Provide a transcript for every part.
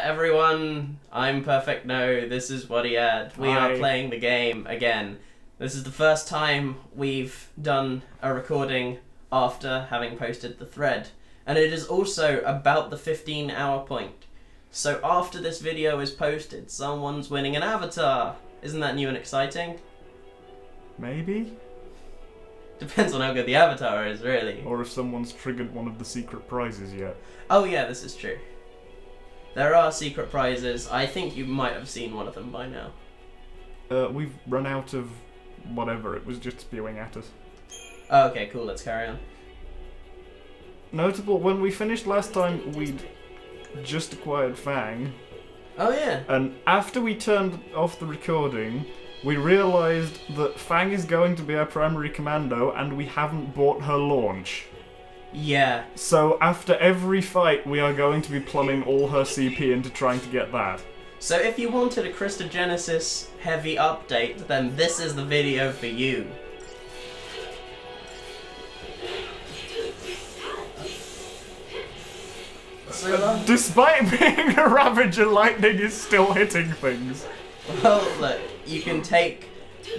everyone, I'm Perfect No, this is What He Had. We are playing the game again. This is the first time we've done a recording after having posted the thread. And it is also about the 15-hour point. So after this video is posted, someone's winning an avatar. Isn't that new and exciting? Maybe? Depends on how good the avatar is, really. Or if someone's triggered one of the secret prizes yet. Oh yeah, this is true. There are secret prizes. I think you might have seen one of them by now. We've run out of whatever. It was just spewing at us. Oh, okay, cool. Let's carry on. Notable, when we finished last time, we'd just acquired Fang. Oh yeah. And after we turned off the recording, we realised that Fang is going to be our primary commando, and we haven't bought her launch. Yeah. So after every fight, we are going to be plumbing all her CP into trying to get that. So if you wanted a Christogenesis heavy update, then this is the video for you. Despite being a Ravager, lightning is still hitting things. Well, look, you can take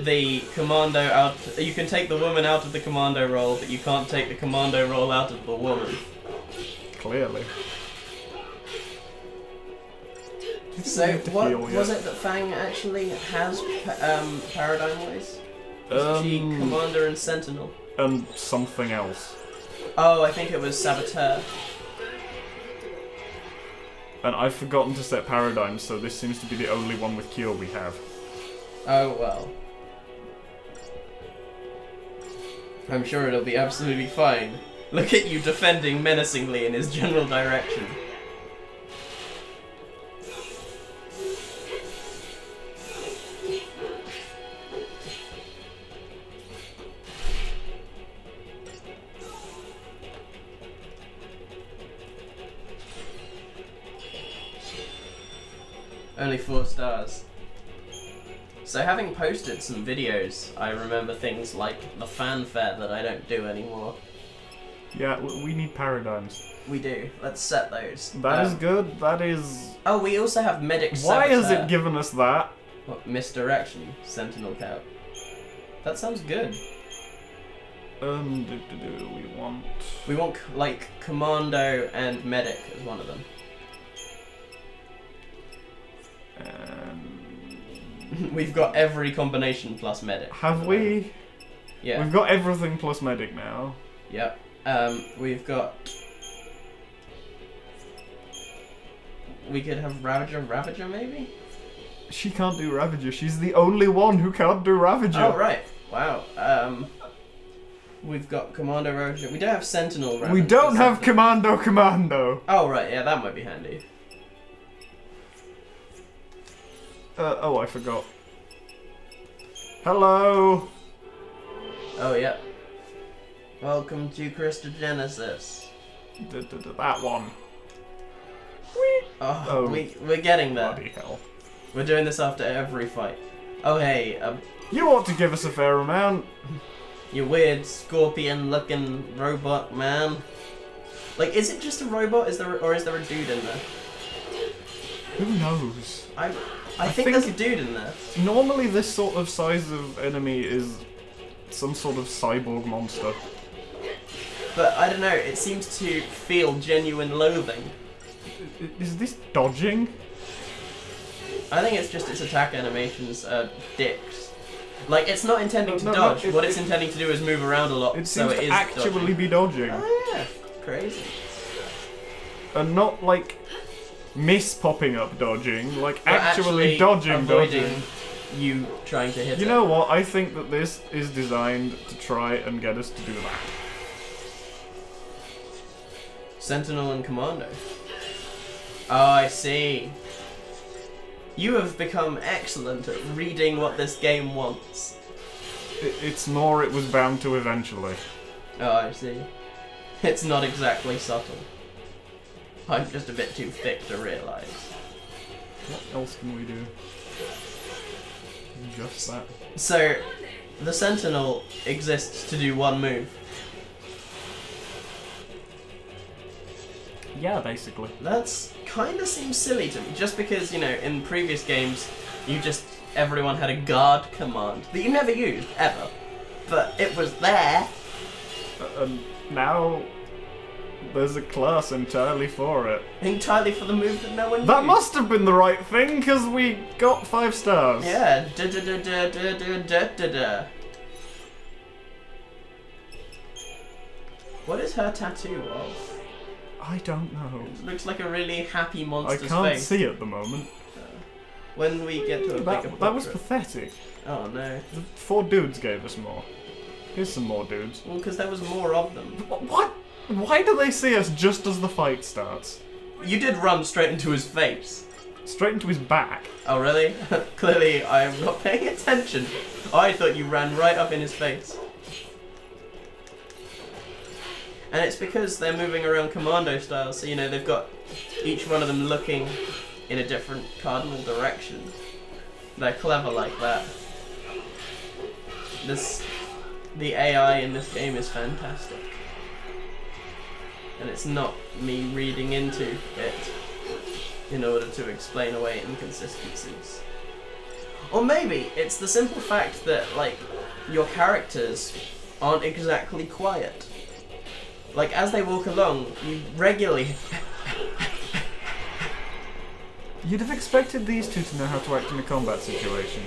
the commando out. You can take the woman out of the commando role, but you can't take the commando role out of the woman. Clearly. So, what was it that Fang actually has paradigm-wise? Is she Commander and Sentinel? And something else. Oh, I think it was Saboteur. And I've forgotten to set paradigms, so this seems to be the only one with Cure we have. Oh well. I'm sure it'll be absolutely fine. Look at you defending menacingly in his general direction. Only 4 stars. So having posted some videos, I remember things like the fanfare that I don't do anymore. Yeah, we need paradigms. We do. Let's set those. That is good. That is... Oh, we also have Medic Saboteur. Why has it given us that? What, misdirection, Sentinel Cap. That sounds good. We want, like, Commando and Medic as one of them. We've got every combination plus Medic. Have we? Yeah. We've got everything plus Medic now. Yep. We've got... We could have Ravager maybe? She can't do Ravager. She's the only one who can't do Ravager. Oh, right. Wow. We've got Commando Ravager. We don't have Sentinel Ravager. We don't have Commando. Oh, right. Yeah, that might be handy. Oh, I forgot. Hello! Oh, yeah. Welcome to Christogenesis. That one. Oh, we're getting there. Bloody hell. We're doing this after every fight. Oh, hey, you ought to give us a fair amount. You weird scorpion-looking robot man. Like, is it just a robot? Or is there a dude in there? Who knows? I think there's a dude in there. Normally this sort of size of enemy is some sort of cyborg monster. But I don't know, it seems to feel genuine loathing. Is this dodging? I think it's just its attack animations are dicks. Like, it's not intending to dodge. What it's intending to do is move around a lot, it so seems it is to actually be dodging. Oh yeah, crazy. And not like... popping up dodging, like but actually dodging. You trying to hit it. You know what? I think that this is designed to try and get us to do that. Sentinel and Commando. Oh, I see. You have become excellent at reading what this game wants. It's more it was bound to eventually. Oh, I see. It's not exactly subtle. I'm just a bit too thick to realise. What else can we do? Just that. So, the Sentinel exists to do one move. Yeah, basically. That's kind of seems silly to me, just because, you know, in previous games, everyone had a guard command that you never used, ever. But it was there. And now there's a class entirely for it. Entirely for the move that no one used. That must have been the right thing, because we got 5 stars. Yeah. Da-da-da-da-da-da-da-da-da. What is her tattoo of? I don't know. It looks like a really happy monster's face. I can't see at the moment. When we get to a bigger portrait. That was pathetic. Oh no. The 4 dudes gave us more. Here's some more dudes. Well, because there was more of them. What? Why do they see us just as the fight starts? You did run straight into his face. Straight into his back. Oh really? Clearly I am not paying attention. I thought you ran right up in his face. And it's because they're moving around commando style, so you know, they've got each one of them looking in a different cardinal direction. They're clever like that. The AI in this game is fantastic. And it's not me reading into it in order to explain away inconsistencies. Or maybe it's the simple fact that, like, your characters aren't exactly quiet. Like, as they walk along, you regularly... You'd have expected these two to know how to act in a combat situation.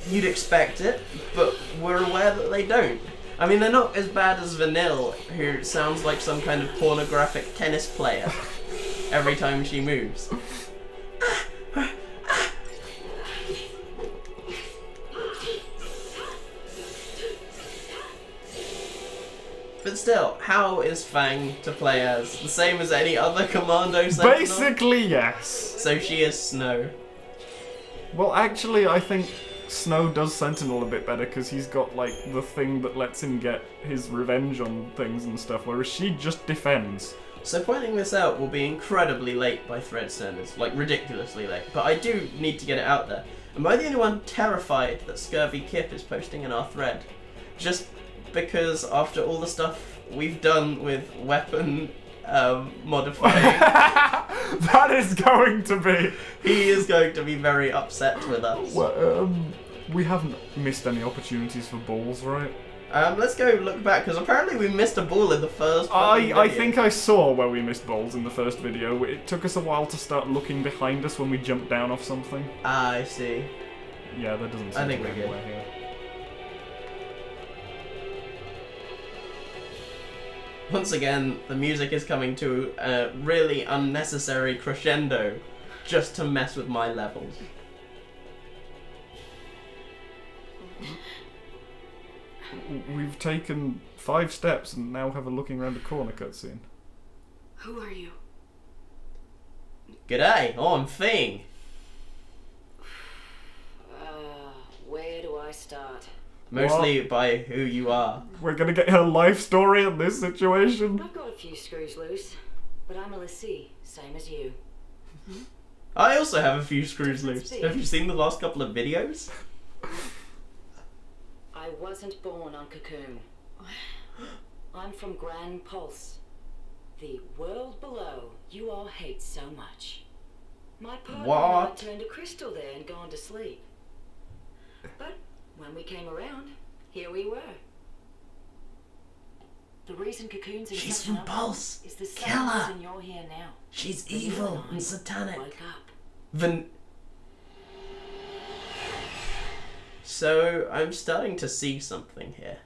You'd expect it, but we're aware that they don't. I mean, they're not as bad as Vanille, who sounds like some kind of pornographic tennis player every time she moves. But still, how is Fang to play as? The same as any other Commando Sentinel? Basically, yes. So she is Snow. Well, actually, I think Snow does Sentinel a bit better because he's got, like, the thing that lets him get his revenge on things and stuff, whereas she just defends. So pointing this out will be incredibly late by thread standards, like ridiculously late, but I do need to get it out there. Am I the only one terrified that Scurvy Kip is posting in our thread? Just because after all the stuff we've done with weapon modifying... That is going to be... He is going to be very upset with us. Well, we haven't missed any opportunities for balls, right? Let's go look back, because apparently we missed a ball in the first I think I saw where we missed balls in the first video. It took us a while to start looking behind us when we jumped down off something. Ah, I see. Yeah, that doesn't seem to be anywhere here. Once again, the music is coming to a really unnecessary crescendo just to mess with my levels. We've taken 5 steps and now have a looking around a corner cutscene. Who are you? G'day, I'm Fing. Where do I start? Mostly by who you are. We're gonna get her life story in this situation. I've got a few screws loose, but I'm a lessee, same as you. I also have a few screws loose. Have you seen the last couple of videos? I wasn't born on Cocoon. I'm from Grand Pulse, the world below you all hate so much. My partner and I turned to crystal there and gone to sleep. But when we came around, here we were. The reason Cocoon's in She's such from an Pulse. is the Kill same her. reason you're here now. She's But you evil I and satanic. woke up. So I'm starting to see something here.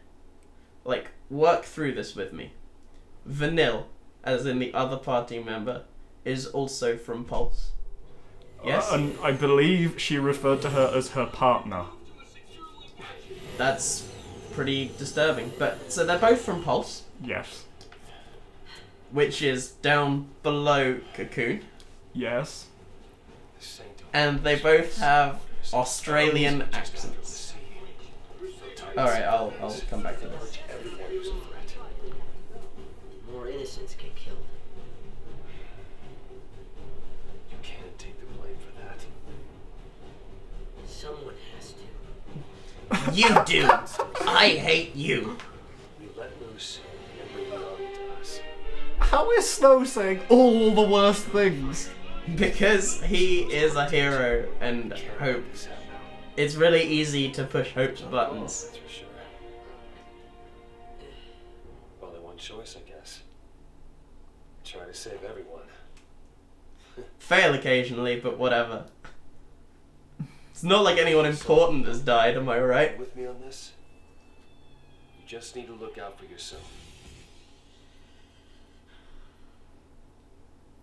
Like, work through this with me. Vanille, as in the other party member, is also from Pulse. Yes? And I believe she referred to her as her partner. That's pretty disturbing. But so they're both from Pulse. Yes. Which is down below Cocoon. Yes. And they both have Australian accents. Alright, I'll come back to this. More innocents get killed. You can't take the blame for that. Someone has to. You do! I hate you! We let loose and bring it on to us. How How is Snow saying all the worst things? Because he is a hero and Hope. It's really easy to push Hope's buttons. That's for sure. Only one choice, I guess. Try to save everyone. Fail occasionally, but whatever. It's not like anyone important has died, am I right? With me on this? You just need to look out for yourself.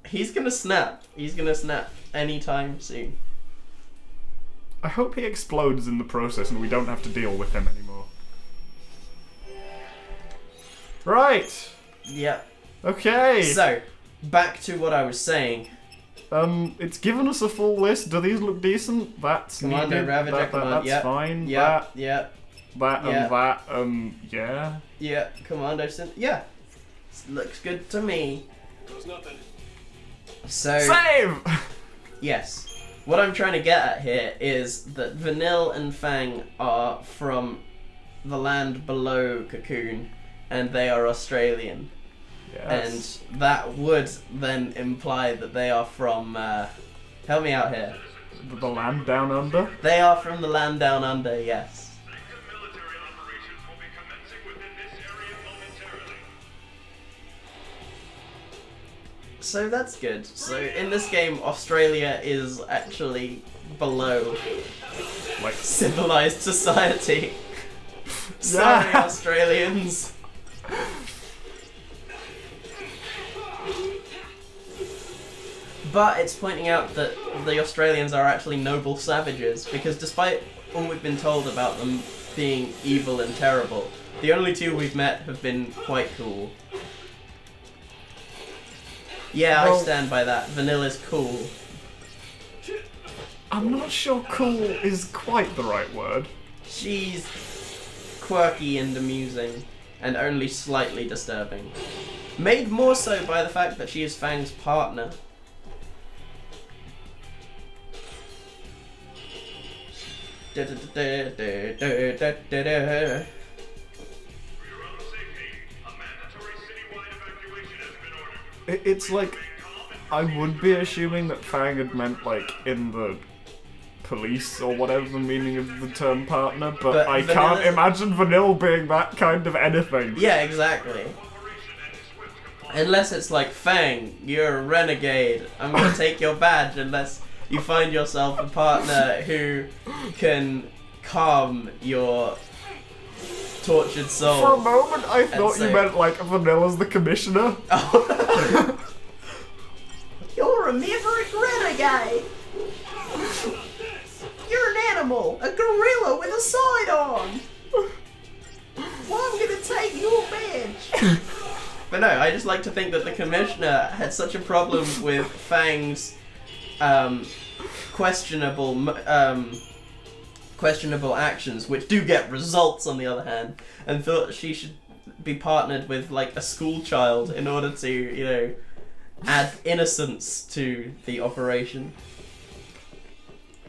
He's gonna snap. He's gonna snap anytime soon. I hope he explodes in the process and we don't have to deal with him anymore. Right. Yep. Okay. So, back to what I was saying. It's given us a full list. Do these look decent? That's Commando needed. Ravager, That's yep. fine. Yep. Yep. That Yeah. and that. Yeah. Yeah. Commando synth. Yeah. Looks good to me. There's nothing. So. Save! Yes. What I'm trying to get at here is that Vanille and Fang are from the land below Cocoon, and they are Australian. Yes. And that would then imply that they are from, help me out here. The land down under? They are from the land down under, yes. Active military operations will be commencing within this area momentarily. So that's good. So in this game, Australia is actually below Like, civilized society. Sorry, Yeah. Australians. But it's pointing out that the Australians are actually noble savages, because despite all we've been told about them being evil and terrible, the only two we've met have been quite cool. Yeah, I Well- stand by that. Vanilla's cool. I'm not sure cool is quite the right word. She's quirky and amusing, and only slightly disturbing. Made more so by the fact that she is Fang's partner. For your own safety, a mandatory citywide evacuation has been ordered. It's like, I would be assuming that Fang had meant like in the police or whatever the meaning of the term partner, but I can't Vanilla- imagine Vanille being that kind of anything. Yeah, exactly. Unless it's like, Fang, you're a renegade. I'm gonna take your badge unless you find yourself a partner who can calm your tortured soul. For a moment, I thought so- you meant like Vanilla's the commissioner. Oh. You're a maverick renegade! You're an animal! A gorilla with a sidearm! Well, I'm gonna take your badge! But no, I just like to think that the commissioner had such a problem with Fang's questionable actions, which do get results on the other hand, and thought she should be partnered with like a school child in order to, you know, add innocence to the operation.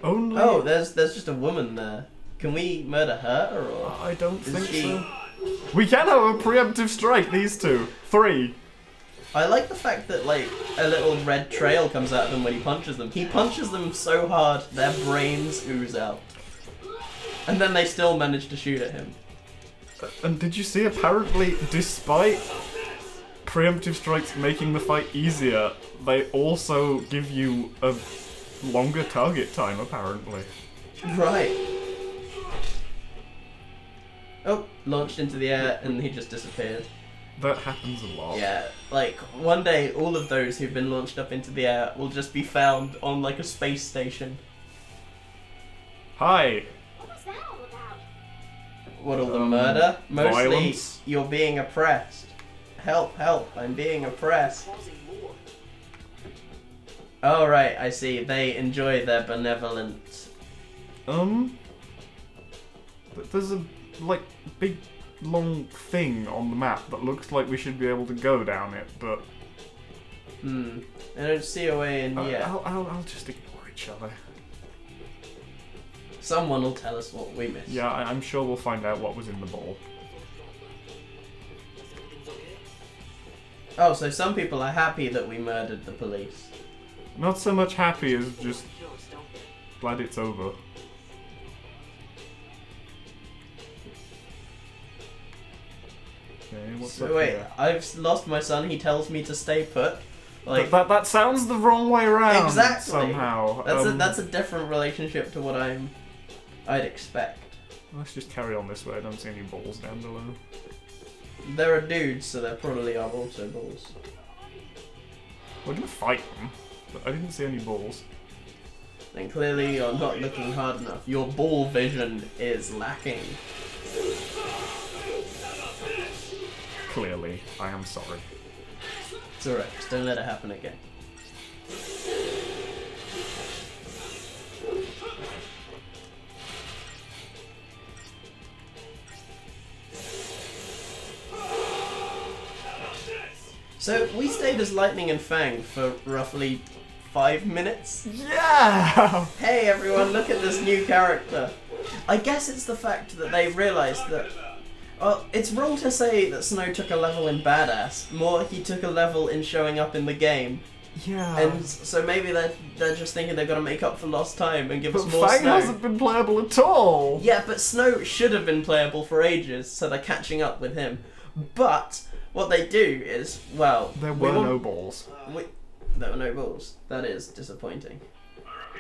Only. Oh, there's just a woman there. Can we murder her or? I don't Is think she- so. We can have a preemptive strike. These two, 3. I like the fact that like a little red trail comes out of them when he punches them. He punches them so hard their brains ooze out, and then they still manage to shoot at him. And did you see? Apparently, despite preemptive strikes making the fight easier, they also give you a longer target time. Apparently. Right. Oh, launched into the air and he just disappeared. That happens a lot. Yeah, like one day all of those who've been launched up into the air will just be found on like a space station. Hi. What was that all about? What, all the murder? Mostly violence. you're being oppressed. Help, help, I'm being oppressed. Oh right, I see. They enjoy their benevolent... There's a, like, big, long thing on the map that looks like we should be able to go down it, but... I don't see a way in yet. I'll just ignore each other. Someone will tell us what we missed. Yeah, I'm sure we'll find out what was in the bowl. Oh, so some people are happy that we murdered the police. Not so much happy as just glad it's over. Okay, what's So up wait, here? I've lost my son. He tells me to stay put. Like That sounds the wrong way around. Exactly. Somehow. that's a different relationship to what I'd expect. Let's just carry on this way. I don't see any balls down below. There are dudes, so there probably are also balls. We're gonna fight them, but I didn't see any balls. Then clearly you're not looking hard enough. Your ball vision is lacking. Clearly, I am sorry. It's alright, just don't let it happen again. So, we stayed as Lightning and Fang for roughly 5 minutes. Yeah! Hey everyone, look at this new character. I guess it's the fact that they realised that... Well, it's wrong to say that Snow took a level in Badass. More, he took a level in showing up in the game. Yeah. And so maybe they're just thinking they've got to make up for lost time and give But us more Fang Snow. hasn't been playable at all! Yeah, but Snow should have been playable for ages, so they're catching up with him. But what they do is, well, There we were want- no balls. There were no balls. That is disappointing.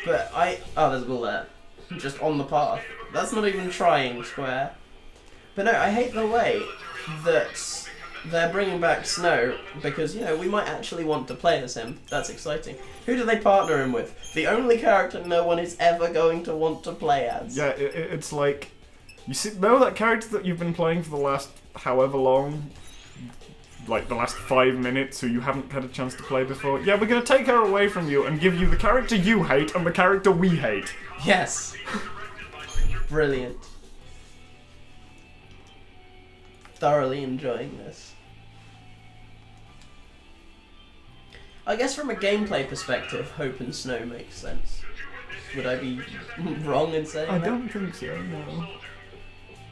But oh, there's a ball there, just on the path. That's not even trying square. But no, I hate the way that they're bringing back Snow because, you know, we might actually want to play as him. That's exciting. Who do they partner him with? The only character no one is ever going to want to play as. Yeah, it's like... You see, know that character that you've been playing for the last however long? Like the last 5 minutes who you haven't had a chance to play before? Yeah, we're gonna take her away from you and give you the character you hate and the character we hate. Yes. Brilliant. Thoroughly enjoying this. I guess from a gameplay perspective, Hope and Snow makes sense. Would I be wrong in saying I that? don't think so, no.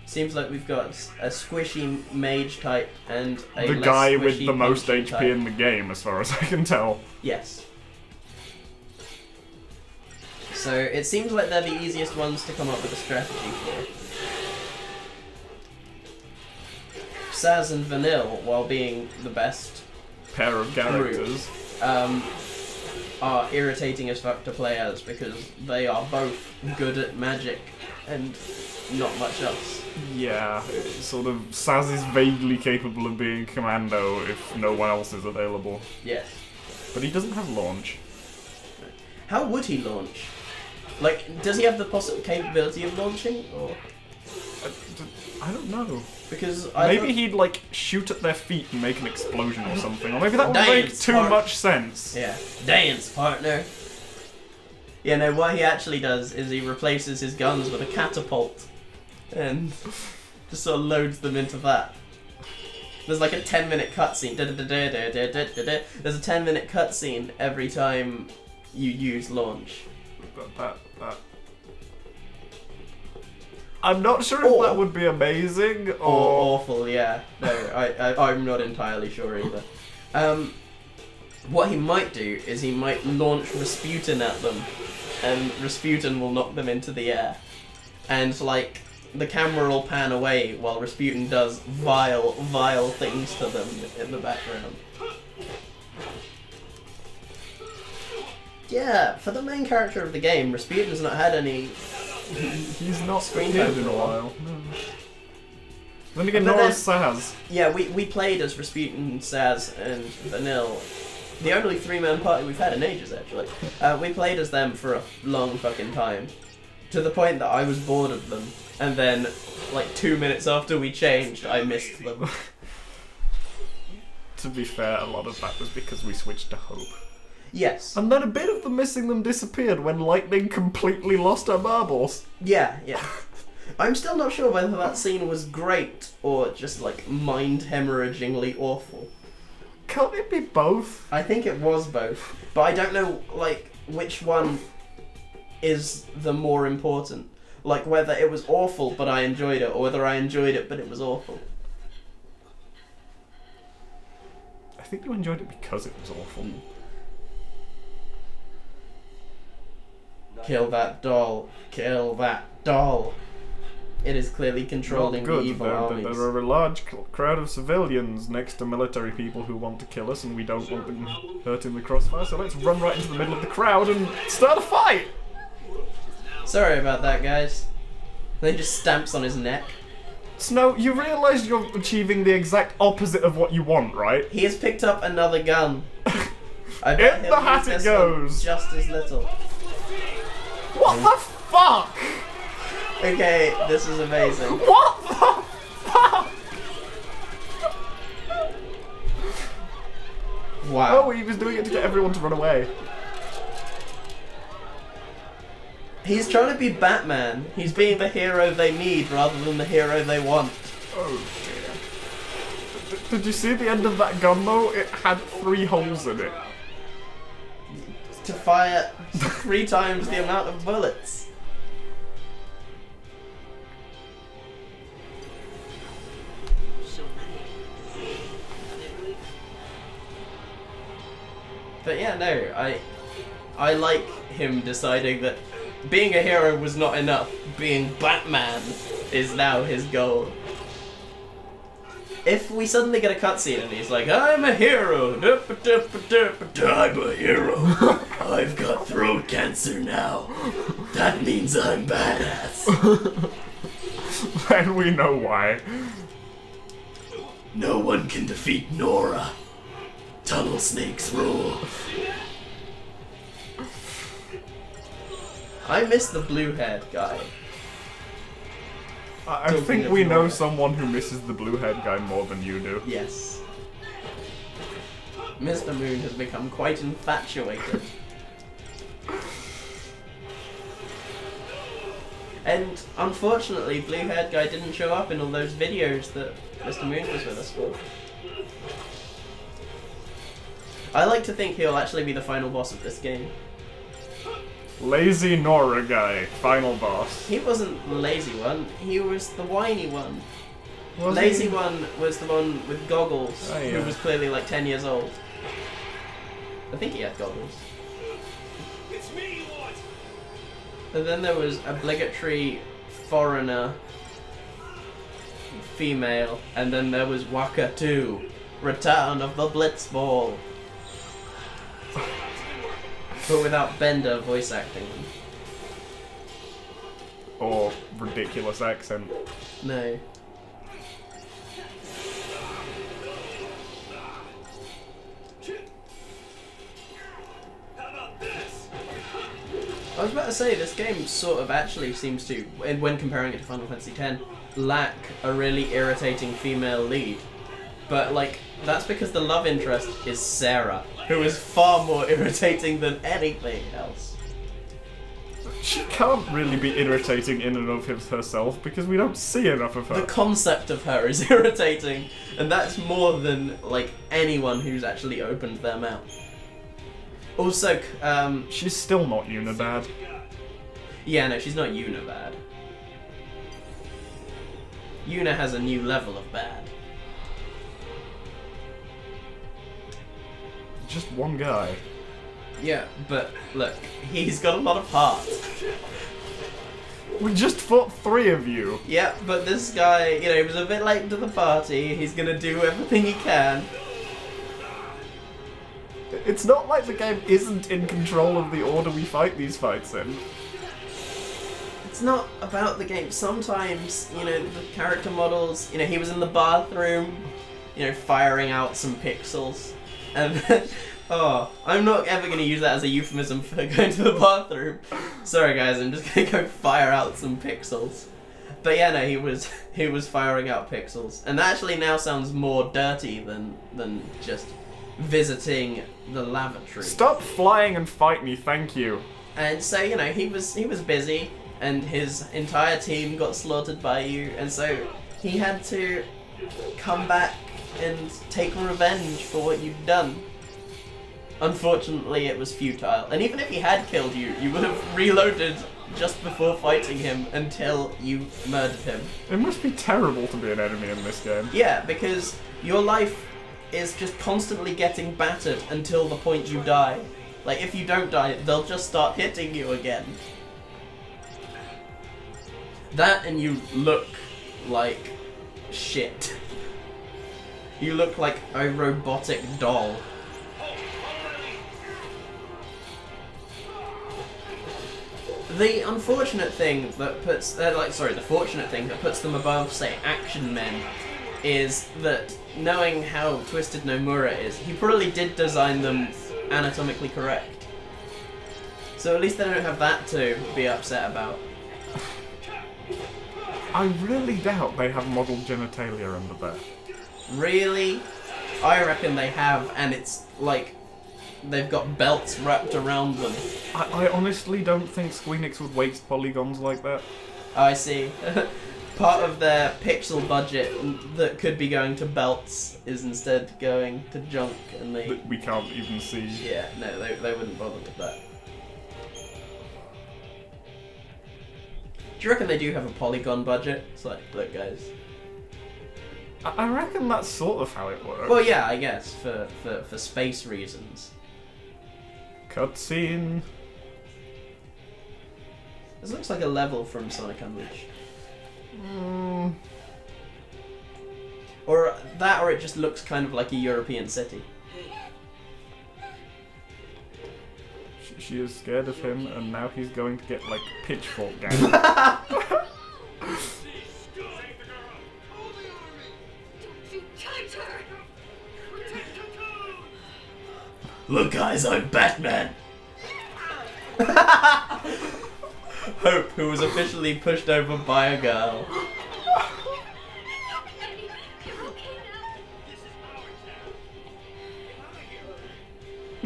Seems like we've got a squishy mage type and a The less guy with squishy the most punchy HP type. in the game, as far as I can tell. Yes. So it seems like they're the easiest ones to come up with a strategy for. Saz and Vanille, while being the best, Pair of characters. are irritating as fuck to play as because they are both good at magic and not much else. Yeah, it's sort of Saz is vaguely capable of being commando if no one else is available. Yes. But he doesn't have launch. How would he launch? Like, does he have the possible capability of launching, or I don't know. because I Maybe thought- he'd like shoot at their feet and make an explosion or something. Or maybe that would make Dance too part. much sense. Yeah, dance partner. Yeah, no, what he actually does is he replaces his guns with a catapult and just sort of loads them into that. There's like a 10-minute cutscene. There's a 10-minute cutscene every time you use launch. That. I'm not sure if Or- that would be amazing Or or... awful, yeah. No, I'm not entirely sure either. What he might do is he might launch Rasputin at them, and Rasputin will knock them into the air. And, like, the camera will pan away while Rasputin does vile, vile things to them in the background. Yeah, for the main character of the game, Rasputin's not had any... He's not Screen appeared time in a for a while. No. Then again, But nor then- is Saz. Yeah, we played as Rasputin, Saz, and Vanille. The only three-man party we've had in ages, actually. We played as them for a long fucking time. To the point that I was bored of them. And then, like, 2 minutes after we changed, I missed them. To be fair, a lot of that was because we switched to Hope. Yes. And then a bit of the missing them disappeared when Lightning completely lost her marbles. Yeah, yeah. I'm still not sure whether that scene was great or just, like, mind-hemorrhagingly awful. Can't it be both? I think it was both. But I don't know, like, which one is the more important. Like, whether it was awful but I enjoyed it, or whether I enjoyed it but it was awful. I think you enjoyed it because it was awful. Kill that doll. Kill that doll. It is clearly controlling the evil armies. There are a large crowd of civilians next to military people who want to kill us, and we don't want them hurting the crossfire, so let's run right into the middle of the crowd and start a fight! Sorry about that, guys. Then he just stamps on his neck. Snow, you realise you're achieving the exact opposite of what you want, right? He has picked up another gun. I bet In the hat it goes! Just as little. What the fuck?! Okay, this is amazing. What the fuck?! Wow. Oh, he was doing it to get everyone to run away. He's trying to be Batman. He's being the hero they need rather than the hero they want. Oh dear. Did you see the end of that gun though? It had 3 holes in it. To fire 3 times the amount of bullets. But yeah, no, I like him deciding that being a hero was not enough. Being Batman is now his goal. If we suddenly get a cutscene and he's like, I'm a hero, I'm a hero, I've got throat cancer now, that means I'm badass. Then we know why. No one can defeat Nora. Tunnel snakes rule. I miss the blue-haired guy. I think we know someone who misses the blue-haired guy more than you do. Yes. Mr. Moon has become quite infatuated. And unfortunately, blue-haired guy didn't show up in all those videos that Mr. Moon was with us for. I like to think he'll actually be the final boss of this game. Lazy Nora guy, final boss. He wasn't the lazy one, he was the whiny one. Was Lazy he? one was the one with goggles, Oh, yeah. who was clearly like 10 years old. I think he had goggles. It's me you want! And then there was obligatory foreigner, female, and then there was Waka 2, Return of the Blitzball. But without Bender voice acting. Or ridiculous accent. No. How about this? I was about to say, this game sort of actually seems to, when comparing it to Final Fantasy X, lack a really irritating female lead. But, like, that's because the love interest is Sarah, who is far more irritating than anything else. She can't really be irritating in and of herself because we don't see enough of her. The concept of her is irritating, and that's more than, like, anyone who's actually opened their mouth. Also, She's still not Unibad. yeah, no, she's not Yuna bad. Yuna has a new level of bad. Just one guy. Yeah, but look, he's got a lot of heart. We just fought 3 of you. Yeah, but this guy, you know, he was a bit late to the party. He's gonna do everything he can. It's not like the game isn't in control of the order we fight these fights in. It's not about the game. Sometimes, you know, the character models, you know, he was in the bathroom, you know, firing out some pixels. And then, oh, I'm not ever going to use that as a euphemism for going to the bathroom. Sorry guys, I'm just going to go fire out some pixels. But yeah, no, he was firing out pixels. And that actually now sounds more dirty than just visiting the lavatory. Stop flying and fight me, thank you. And so, you know, he was busy, and his entire team got slaughtered by you, and so he had to come back and take revenge for what you'd done. Unfortunately, it was futile. And even if he had killed you, you would have reloaded just before fighting him until you murdered him. It must be terrible to be an enemy in this game. Yeah, because your life is just constantly getting battered until the point you die. Like, if you don't die, they'll just start hitting you again. That and you look like shit. You look like a robotic doll. The unfortunate thing that puts, the fortunate thing that puts them above, say, Action Men, is that knowing how twisted Nomura is, he probably did design them anatomically correct. So at least they don't have that to be upset about. I really doubt they have modelled genitalia under there. Really? I reckon they have, and it's like they've got belts wrapped around them. I honestly don't think Squeenix would waste polygons like that. Oh, I see. Part of their pixel budget that could be going to belts is instead going to junk, and they... That we can't even see. Yeah, no, they wouldn't bother with that. Do you reckon they do have a polygon budget? It's like, look guys. I reckon that's sort of how it works. Well, yeah, I guess, for space reasons. Cutscene. This looks like a level from Sonic Unleashed. Or that, or it just looks kind of like a European city. She is scared of him, and now he's going to get, like, pitchfork gang. Look guys, I'm Batman! Hope, who was officially pushed over by a girl.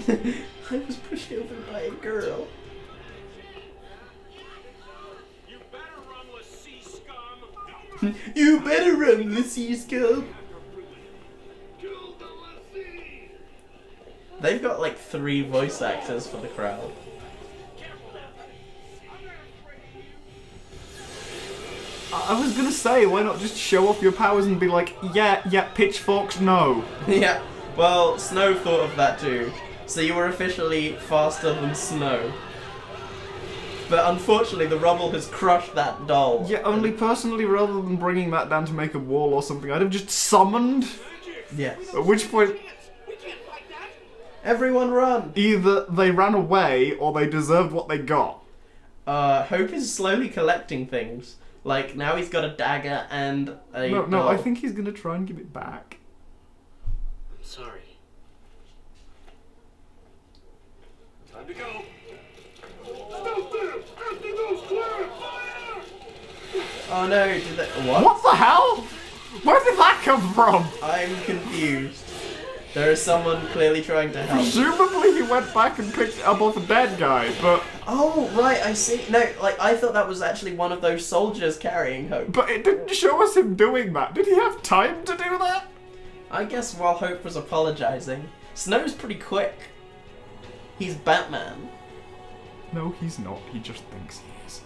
I was pushed over by a girl. You better run, Lassie scum! You better run, Lassie scum! Kill the Lassie! They've got like 3 voice actors for the crowd. I was gonna say, why not just show off your powers and be like, yeah, pitchforks, no. Yeah, well, Snow thought of that too. So you were officially faster than Snow. But unfortunately, the rubble has crushed that doll. Yeah, only personally, rather than bringing that down to make a wall or something, I'd have just summoned. Yes. At which point, Everyone run! either they ran away or they deserved what they got. Hope is slowly collecting things. Like, now he's got a dagger and a No, doll. I think he's gonna try and give it back. I'm sorry. Time to go. Stop there! After those clear! Fire! Oh no, did they... What? What the hell? Where did that come from? I'm confused. There is someone clearly trying to help. Presumably he went back and picked it up off a dead guy, but... Oh, right, I see. No, like, I thought that was actually one of those soldiers carrying Hope. But it didn't show us him doing that. Did he have time to do that? I guess while Hope was apologizing, Snow's pretty quick. He's Batman. No, he's not. He just thinks he is.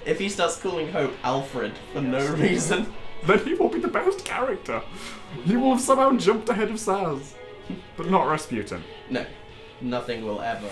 If he starts calling Hope Alfred for no reason. Then he will be the best character. He will have somehow jumped ahead of Saz. But not Rasputin. No, nothing will ever.